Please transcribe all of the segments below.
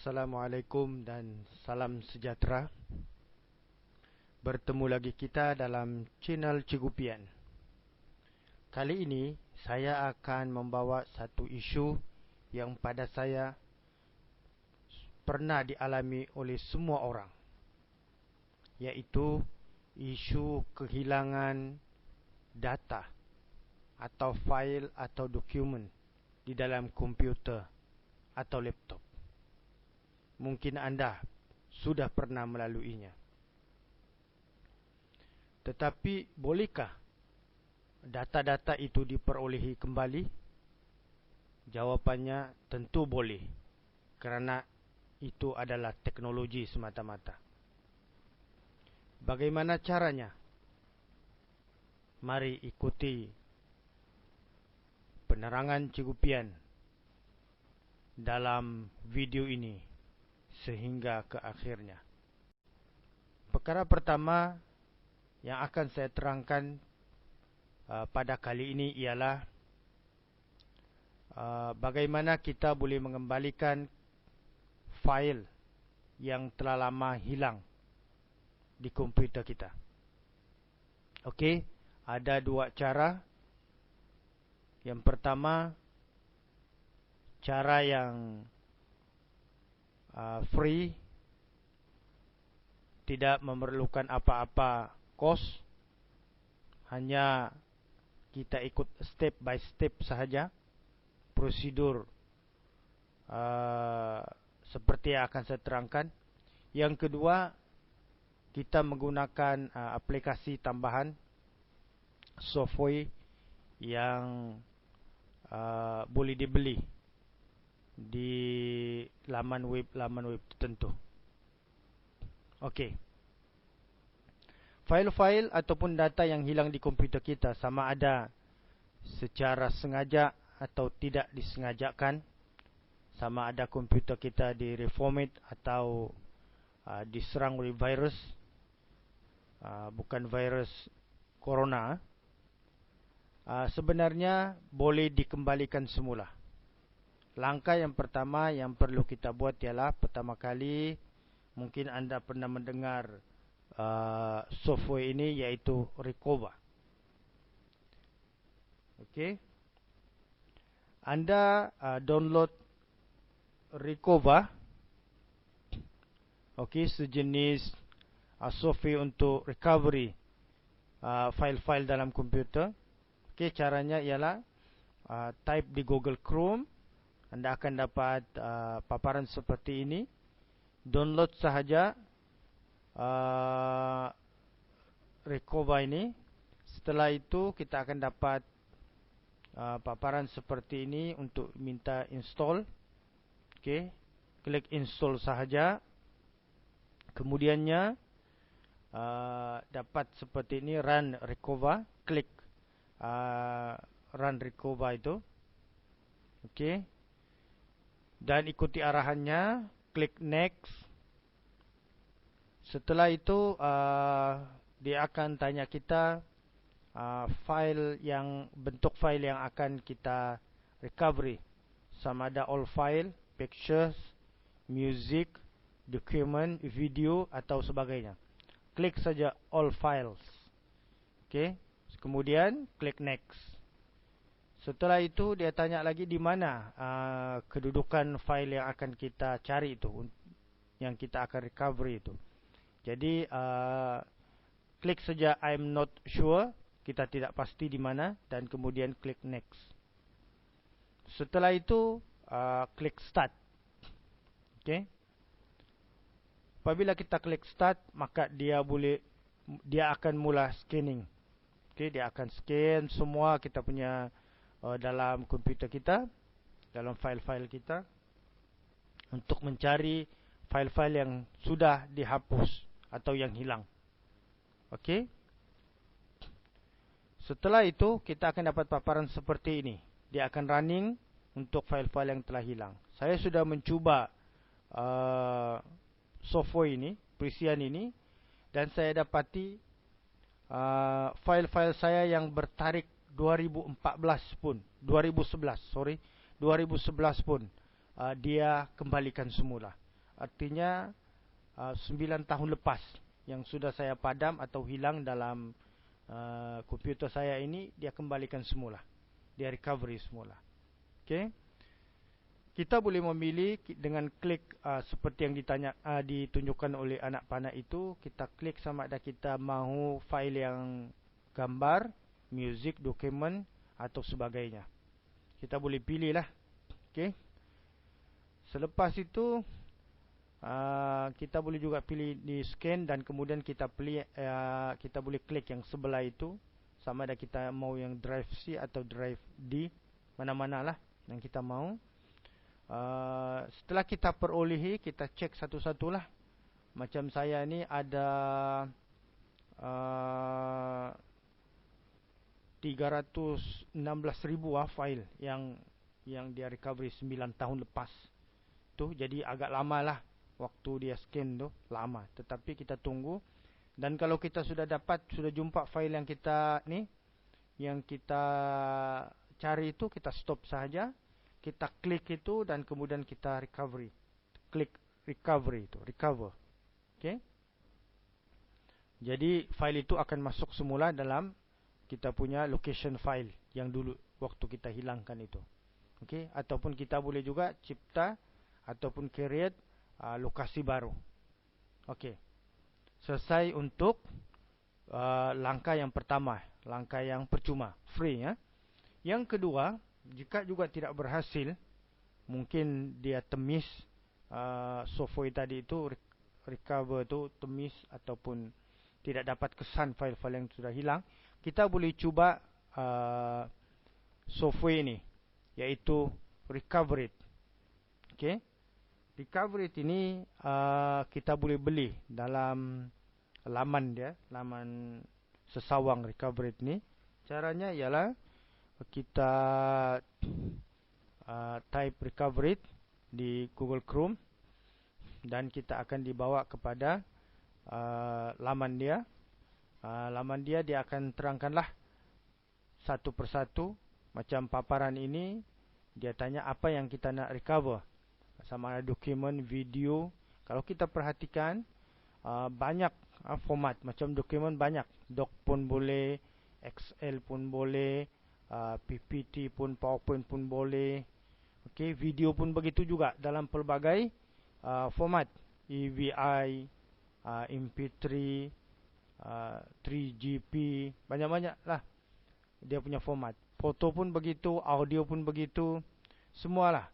Assalamualaikum dan salam sejahtera. Bertemu lagi kita dalam channel Cikgu Pian. Kali ini saya akan membawa satu isu yang pada saya pernah dialami oleh semua orang, iaitu isu kehilangan data atau fail atau dokumen di dalam komputer atau laptop. Mungkin anda sudah pernah melaluinya. Tetapi bolehkah data-data itu diperolehi kembali? Jawapannya tentu boleh, kerana itu adalah teknologi semata-mata. Bagaimana caranya? Mari ikuti penerangan Cikgu Pian dalam video ini sehingga ke akhirnya. Perkara pertama yang akan saya terangkan pada kali ini ialah bagaimana kita boleh mengembalikan fail yang telah lama hilang di komputer kita. Okey, ada dua cara. Yang pertama, cara yang free, tidak memerlukan apa-apa kos, hanya kita ikut step by step sahaja prosedur seperti yang akan saya terangkan. Yang kedua, kita menggunakan aplikasi tambahan, software yang boleh dibeli di laman web tertentu. Okey. File-file ataupun data yang hilang di komputer kita, sama ada secara sengaja atau tidak disengajakan, sama ada komputer kita di-reformat atau diserang oleh virus, bukan virus corona, sebenarnya boleh dikembalikan semula. Langkah yang pertama yang perlu kita buat ialah, pertama kali mungkin anda pernah mendengar software ini, iaitu Recover. Okey, anda download Recover. Okey, sejenis software untuk recovery file-file dalam komputer. Okey, caranya ialah type di Google Chrome. Anda akan dapat paparan seperti ini. Download sahaja Recover ini. Setelah itu kita akan dapat paparan seperti ini untuk minta install. Okey, klik install sahaja. Kemudiannya dapat seperti ini, run Recover. Klik run Recover itu. Okey, dan ikuti arahannya, klik next. Setelah itu dia akan tanya kita file yang, bentuk file yang akan kita recovery, sama ada all file, pictures, music, document, video atau sebagainya. Klik saja all files. Okey, kemudian klik next. Setelah itu dia tanya lagi di mana kedudukan file yang akan kita cari itu, yang kita akan recovery itu. Jadi klik saja I'm not sure, kita tidak pasti di mana, dan kemudian klik next. Setelah itu klik start. Okey. Apabila kita klik start, maka dia akan mula scanning. Okey, dia akan scan semua kita punya dalam komputer kita, dalam file-file kita, untuk mencari file-file yang sudah dihapus atau yang hilang. Okey. Setelah itu kita akan dapat paparan seperti ini. Dia akan running untuk file-file yang telah hilang. Saya sudah mencuba software ini, perisian ini, dan saya dapati file-file saya yang bertarikh 2011 pun dia kembalikan semula. artinya 9 tahun lepas yang sudah saya padam atau hilang dalam komputer saya ini, dia kembalikan semula, dia recovery semula. Okey, kita boleh memilih dengan klik seperti yang ditunjukkan oleh anak panah itu. Kita klik sama ada kita mahu fail yang gambar, music, dokumen atau sebagainya. Kita boleh pilih lah. Okey, selepas itu kita boleh juga pilih di scan, dan kemudian kita pilih, kita boleh klik yang sebelah itu sama ada kita mau yang drive C atau drive D, mana-mana lah yang kita mau. Setelah kita perolehi, kita cek satu-satulah. Macam saya ni ada 316,000 file yang dia recovery 9 tahun lepas tu. Jadi agak lama lah waktu dia scan tu, lama. Tetapi kita tunggu, dan kalau kita sudah jumpa file yang kita ni, yang kita cari itu, kita stop saja, kita klik itu, dan kemudian kita recovery. Klik recovery itu, recover. Okey, jadi file itu akan masuk semula dalam kita punya location file yang dulu waktu kita hilangkan itu. Okey, ataupun kita boleh juga cipta ataupun create lokasi baru. Okey, selesai untuk langkah yang pertama, langkah yang percuma, free ya. Yang kedua, jika juga tidak berhasil, mungkin dia temis software tadi itu, recover itu temis ataupun tidak dapat kesan file-file yang sudah hilang, kita boleh cuba software ini, yaitu Recovery. Okey, Recovery ini kita boleh beli dalam laman dia, laman sesawang Recovery ini. Caranya ialah kita type Recovery di Google Chrome, dan kita akan dibawa kepada laman dia. Laman dia akan terangkanlah satu persatu. Macam paparan ini, dia tanya apa yang kita nak recover, sama ada dokumen, video. Kalau kita perhatikan, banyak format. Macam dokumen banyak, doc pun boleh, Excel pun boleh, PPT pun, PowerPoint pun boleh. Okey, video pun begitu juga dalam pelbagai format, EVI, MP3, 3GP, banyak-banyak lah dia punya format. Foto pun begitu, audio pun begitu, semualah.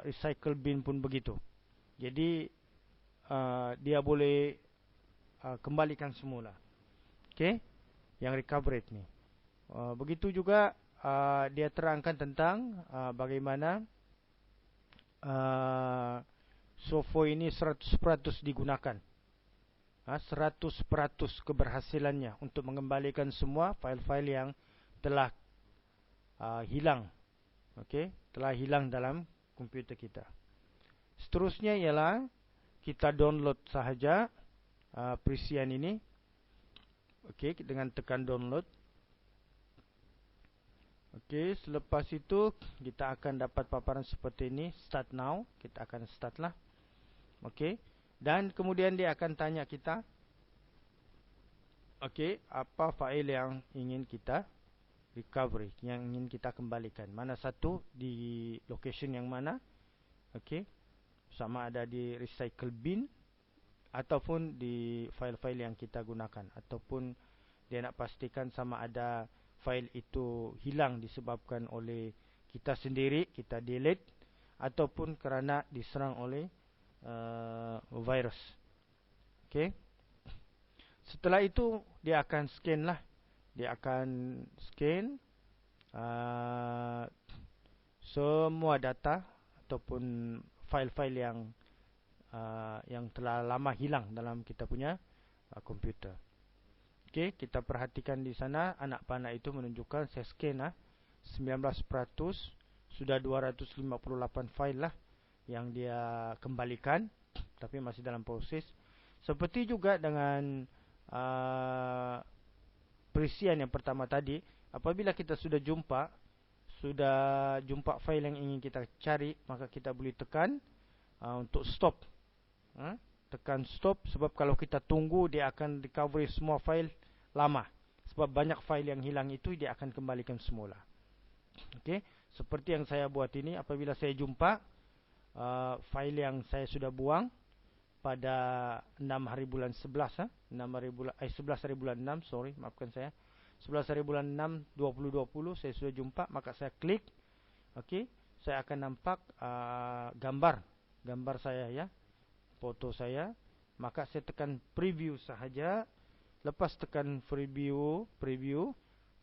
Recycle bin pun begitu. Jadi dia boleh kembalikan semula. Okey, yang recovery ni. Begitu juga dia terangkan tentang bagaimana software ini 100% digunakan. 100% keberhasilannya untuk mengembalikan semua file-file yang telah hilang. Okey, telah hilang dalam komputer kita. Seterusnya ialah kita download sahaja perisian ini. Okey, dengan tekan download. Okey, selepas itu kita akan dapat paparan seperti ini, start now. Kita akan start lah. Okey, dan kemudian dia akan tanya kita, okey, apa file yang ingin kita recovery, yang ingin kita kembalikan, mana satu, di location yang mana. Okey, sama ada di recycle bin ataupun di file-file yang kita gunakan, ataupun dia nak pastikan sama ada file itu hilang disebabkan oleh kita sendiri, kita delete, ataupun kerana diserang oleh virus. Okey, setelah itu dia akan scan lah. Dia akan scan semua data ataupun file-file yang telah lama hilang dalam kita punya komputer. Okey, kita perhatikan di sana anak panah itu menunjukkan saya scan 19%, sudah 258 file lah yang dia kembalikan, tapi masih dalam proses. Seperti juga dengan perisian yang pertama tadi, apabila kita sudah jumpa file yang ingin kita cari, maka kita boleh tekan untuk stop. Tekan stop, sebab kalau kita tunggu dia akan recovery semua file lama. Sebab banyak file yang hilang itu dia akan kembalikan semula. Okey, seperti yang saya buat ini, apabila saya jumpa file yang saya sudah buang pada 6 hari bulan 11, 11 hari bulan 6, sorry, maafkan saya. 11 hari bulan 6 2020 saya sudah jumpa, maka saya klik. Okey, saya akan nampak gambar saya ya, foto saya. Maka saya tekan preview sahaja. Lepas tekan preview,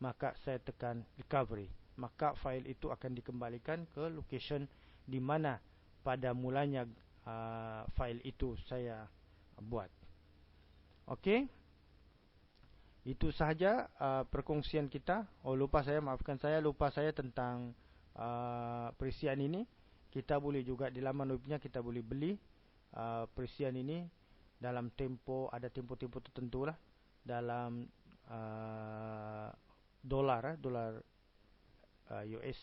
maka saya tekan recovery. Maka file itu akan dikembalikan ke location di mana pada mulanya file itu saya buat. Okey, itu sahaja perkongsian kita. Maafkan saya, lupa saya tentang perisian ini. Kita boleh juga di laman webnya kita boleh beli perisian ini dalam ada tempo-tempo tertentu lah, dalam dolar US.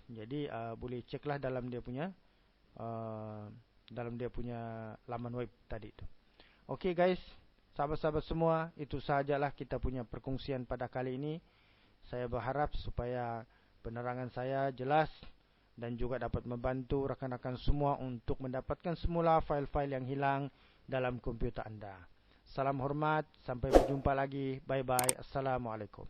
Jadi boleh ceklah dalam dia punya laman web tadi itu. Okey guys, sahabat-sahabat semua, itu sahajalah kita punya perkongsian pada kali ini. Saya berharap supaya penerangan saya jelas dan juga dapat membantu rakan-rakan semua untuk mendapatkan semula file-file yang hilang dalam komputer anda. Salam hormat, sampai berjumpa lagi. Bye bye. Assalamualaikum.